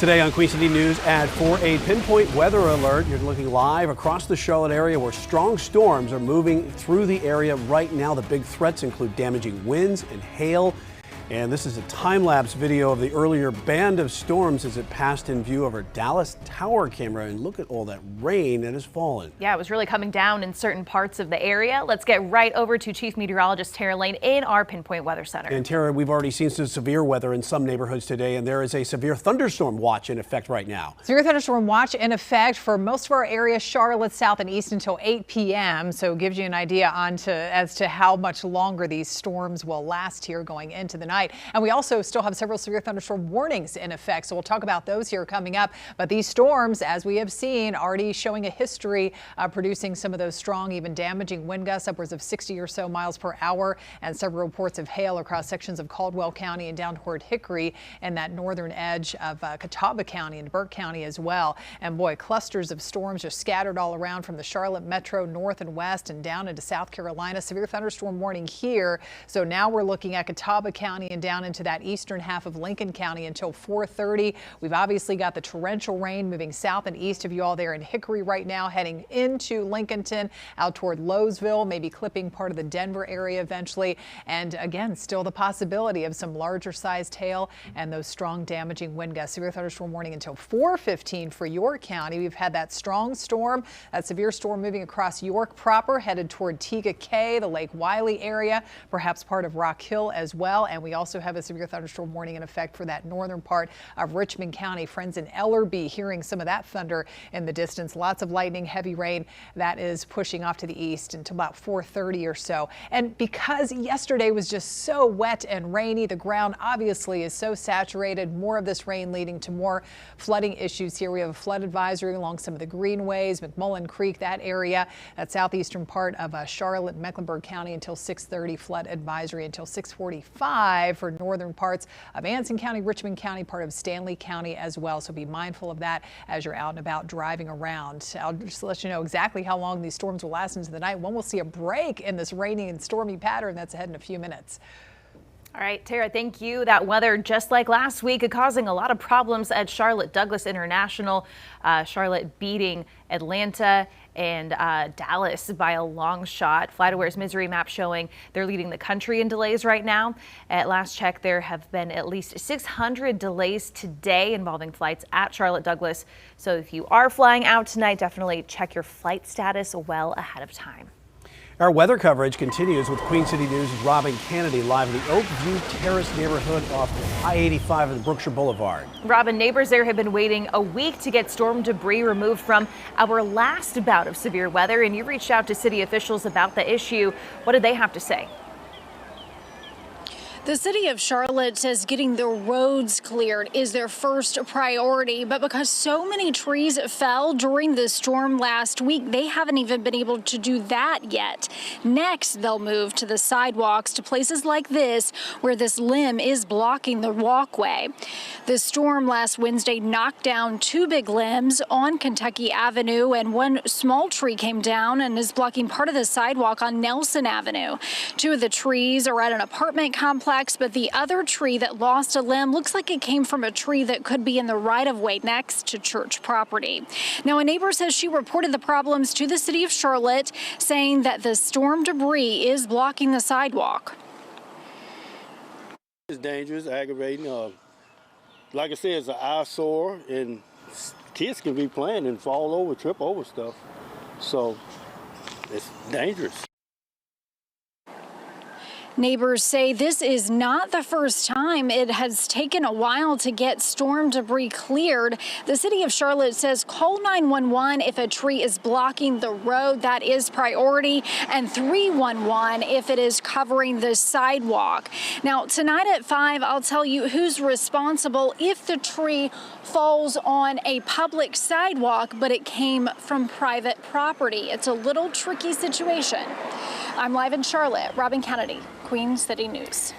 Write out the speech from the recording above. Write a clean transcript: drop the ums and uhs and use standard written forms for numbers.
Today on Queen City News at 4, a pinpoint weather alert. You're looking live across the Charlotte area where strong storms are moving through the area right now. The big threats include damaging winds and hail. And this is a time-lapse video of the earlier band of storms as it passed in view of our Dallas Tower camera. And look at all that rain that has fallen. Yeah, it was really coming down in certain parts of the area. Let's get right over to Chief Meteorologist Tara Lane in our Pinpoint Weather Center. And Tara, we've already seen some severe weather in some neighborhoods today, and there is a severe thunderstorm watch in effect right now. Severe thunderstorm watch in effect for most of our area, Charlotte, south and east until 8 p.m. So it gives you an idea as to how much longer these storms will last here going into the night. And we also still have several severe thunderstorm warnings in effect. So we'll talk about those here coming up. But these storms, as we have seen, already showing a history of producing some of those strong, even damaging wind gusts upwards of 60 or so miles per hour, and several reports of hail across sections of Caldwell County and down toward Hickory and that northern edge of Catawba County and Burke County as well. And boy, clusters of storms are scattered all around from the Charlotte metro north and west and down into South Carolina. Severe thunderstorm warning here. So now we're looking at Catawba County and down into that eastern half of Lincoln County until 4:30. We've obviously got the torrential rain moving south and east of you all there in Hickory right now, heading into Lincolnton, out toward Lowesville, maybe clipping part of the Denver area eventually. And again, still the possibility of some larger sized hail and those strong damaging wind gusts. Severe thunderstorm warning until 4:15 for York County. We've had that strong storm, that severe storm moving across York proper, headed toward Tega Cay, the Lake Wiley area, perhaps part of Rock Hill as well. And we also have a severe thunderstorm warning in effect for that northern part of Richmond County. Friends in Ellerbe hearing some of that thunder in the distance. Lots of lightning, heavy rain that is pushing off to the east until about 4:30 or so. And because yesterday was just so wet and rainy, the ground obviously is so saturated. More of this rain leading to more flooding issues here. We have a flood advisory along some of the greenways, McMullen Creek, that area, that southeastern part of Charlotte, Mecklenburg County until 6:30. Flood advisory until 6:45 for northern parts of Anson County, Richmond County, part of Stanley County as well. So be mindful of that as you're out and about driving around. I'll just let you know exactly how long these storms will last into the night. When we'll see a break in this rainy and stormy pattern that's ahead in a few minutes. All right, Tara, thank you. That weather, just like last week, causing a lot of problems at Charlotte Douglas International. Charlotte beating Atlanta and Dallas by a long shot. FlightAware's misery map showing they're leading the country in delays right now. At last check, there have been at least 600 delays today involving flights at Charlotte Douglas. So if you are flying out tonight, definitely check your flight status well ahead of time. Our weather coverage continues with Queen City News' Robin Kennedy live in the Oakview Terrace neighborhood off I-85 and Brookshire Boulevard. Robin, neighbors there have been waiting a week to get storm debris removed from our last bout of severe weather, and you reached out to city officials about the issue. What did they have to say? The city of Charlotte says getting the roads cleared is their first priority, but because so many trees fell during the storm last week, they haven't even been able to do that yet. Next, they'll move to the sidewalks, to places like this, where this limb is blocking the walkway. The storm last Wednesday knocked down 2 big limbs on Kentucky Avenue, and 1 small tree came down and is blocking part of the sidewalk on Nelson Avenue. 2 of the trees are at an apartment complex, but the other tree that lost a limb looks like it came from a tree that could be in the right-of-way next to church property. Now, a neighbor says she reported the problems to the city of Charlotte, saying that the storm debris is blocking the sidewalk. It's dangerous, aggravating. Like I said, it's an eyesore, and kids can be playing and fall over, trip over stuff. So it's dangerous. Neighbors say this is not the first time. It has taken a while to get storm debris cleared. The city of Charlotte says call 911 if a tree is blocking the road. That is priority, and 311 if it is covering the sidewalk. Now, tonight at 5, I'll tell you who's responsible if the tree falls on a public sidewalk, but it came from private property. It's a little tricky situation. I'm live in Charlotte. Robin Kennedy, Queen City News.